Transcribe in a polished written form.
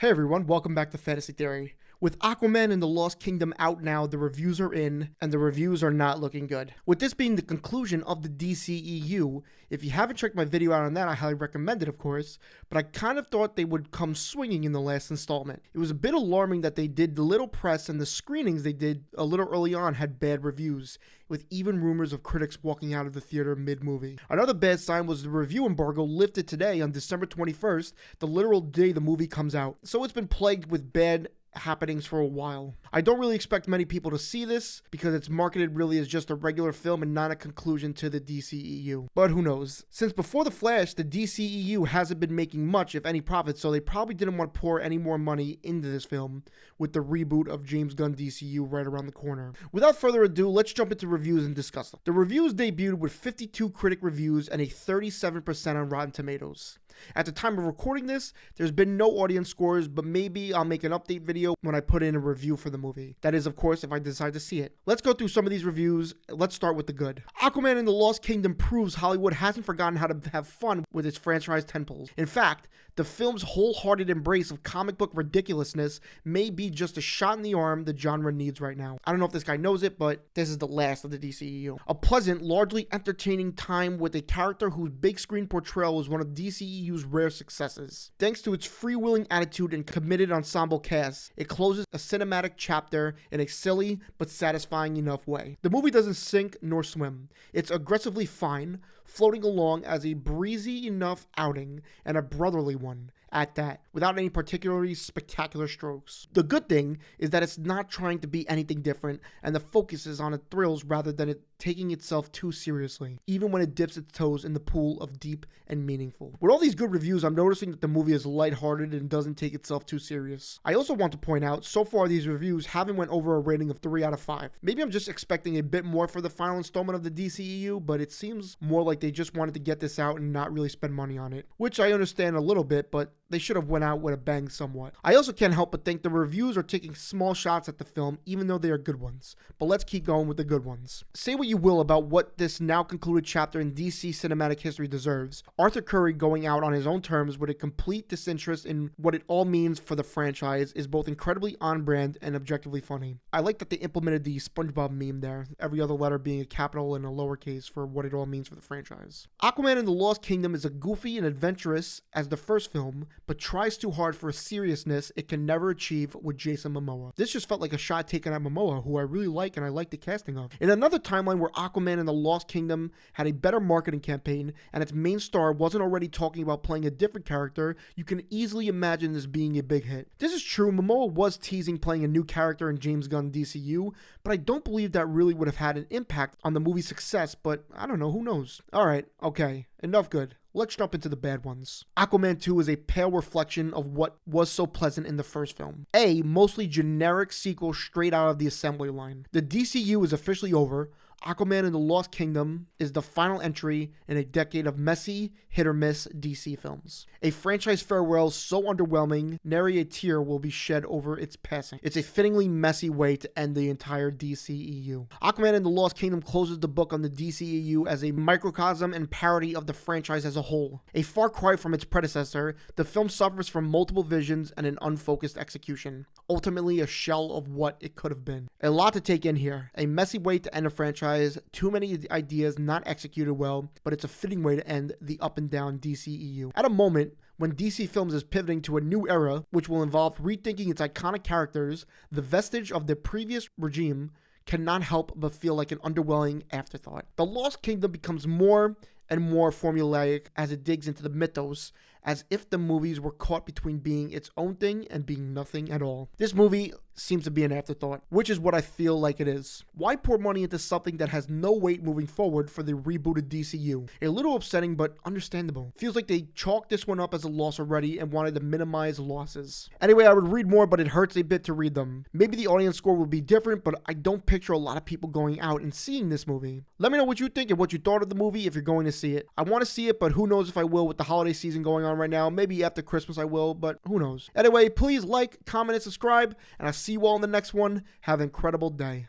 Hey everyone, welcome back to Fantasy Theory. With Aquaman and the Lost Kingdom out now, the reviews are in, and the reviews are not looking good. With this being the conclusion of the DCEU, if you haven't checked my video out on that, I highly recommend it, of course, but I kind of thought they would come swinging in the last installment. It was a bit alarming that they did the little press and the screenings they did a little early on had bad reviews, with even rumors of critics walking out of the theater mid-movie. Another bad sign was the review embargo lifted today on December 21st, the literal day the movie comes out. So it's been plagued with bad happenings for a while. I don't really expect many people to see this because it's marketed really as just a regular film and not a conclusion to the DCEU. But who knows? Since before The Flash, the DCEU hasn't been making much, if any, profit, so they probably didn't want to pour any more money into this film with the reboot of James Gunn DCU right around the corner. Without further ado, let's jump into reviews and discuss them. The reviews debuted with 52 critic reviews and a 37% on Rotten Tomatoes. At the time of recording this, there's been no audience scores, but maybe I'll make an update video when I put in a review for the movie. That is, of course, if I decide to see it. Let's go through some of these reviews. Let's start with the good. Aquaman and the Lost Kingdom proves Hollywood hasn't forgotten how to have fun with its franchise tentpoles. In fact, the film's wholehearted embrace of comic book ridiculousness may be just a shot in the arm the genre needs right now. I don't know if this guy knows it, but this is the last of the DCEU. A pleasant, largely entertaining time with a character whose big screen portrayal was one of DCEU's rare successes. Thanks to its freewheeling attitude and committed ensemble cast, it closes a cinematic chapter in a silly but satisfying enough way. The movie doesn't sink nor swim. It's aggressively fine, floating along as a breezy enough outing and a brotherly one at that, without any particularly spectacular strokes. The good thing is that it's not trying to be anything different, and the focus is on its thrills rather than it taking itself too seriously, even when it dips its toes in the pool of deep and meaningful. With all these good reviews, I'm noticing that the movie is lighthearted and doesn't take itself too serious. I also want to point out, so far these reviews haven't went over a rating of 3 out of 5. Maybe I'm just expecting a bit more for the final installment of the DCEU, but it seems more like they just wanted to get this out and not really spend money on it, which I understand a little bit, but they should have went out with a bang somewhat. I also can't help but think the reviews are taking small shots at the film, even though they are good ones. But let's keep going with the good ones. Say what you will about what this now concluded chapter in DC cinematic history deserves. Arthur Curry going out on his own terms with a complete disinterest in what it all means for the franchise is both incredibly on-brand and objectively funny. I like that they implemented the SpongeBob meme there, every other letter being a capital and a lowercase for what it all means for the franchise. Aquaman and the Lost Kingdom is as goofy and adventurous as the first film, but tries too hard for a seriousness it can never achieve with Jason Momoa. This just felt like a shot taken at Momoa, who I really like and I like the casting of. In another timeline where Aquaman and the Lost Kingdom had a better marketing campaign and its main star wasn't already talking about playing a different character, you can easily imagine this being a big hit. This is true, Momoa was teasing playing a new character in James Gunn DCU, but I don't believe that really would have had an impact on the movie's success, but I don't know, who knows? Alright, okay, enough good. Let's jump into the bad ones. Aquaman 2 is a pale reflection of what was so pleasant in the first film. A mostly generic sequel straight out of the assembly line. The DCU is officially over. Aquaman and the Lost Kingdom is the final entry in a decade of messy, hit-or-miss DC films. A franchise farewell so underwhelming, nary a tear will be shed over its passing. It's a fittingly messy way to end the entire DCEU. Aquaman and the Lost Kingdom closes the book on the DCEU as a microcosm and parody of the franchise as a whole. A far cry from its predecessor, the film suffers from multiple visions and an unfocused execution. Ultimately, a shell of what it could have been. A lot to take in here. A messy way to end a franchise, too many ideas not executed well, but it's a fitting way to end the up and down DCEU. At a moment when DC Films is pivoting to a new era, which will involve rethinking its iconic characters, the vestige of the previous regime cannot help but feel like an underwhelming afterthought. The Lost Kingdom becomes more and more formulaic as it digs into the mythos, as if the movies were caught between being its own thing and being nothing at all. This movie seems to be an afterthought, which is what I feel like it is. Why pour money into something that has no weight moving forward for the rebooted DCU? A little upsetting, but understandable. Feels like they chalked this one up as a loss already and wanted to minimize losses. Anyway, I would read more, but it hurts a bit to read them. Maybe the audience score will be different, but I don't picture a lot of people going out and seeing this movie. Let me know what you think and what you thought of the movie if you're going to see it. I want to see it, but who knows if I will with the holiday season going on right now. Maybe after Christmas I will, but who knows. Anyway, please like, comment, and subscribe, and I'll see you all in the next one. Have an incredible day.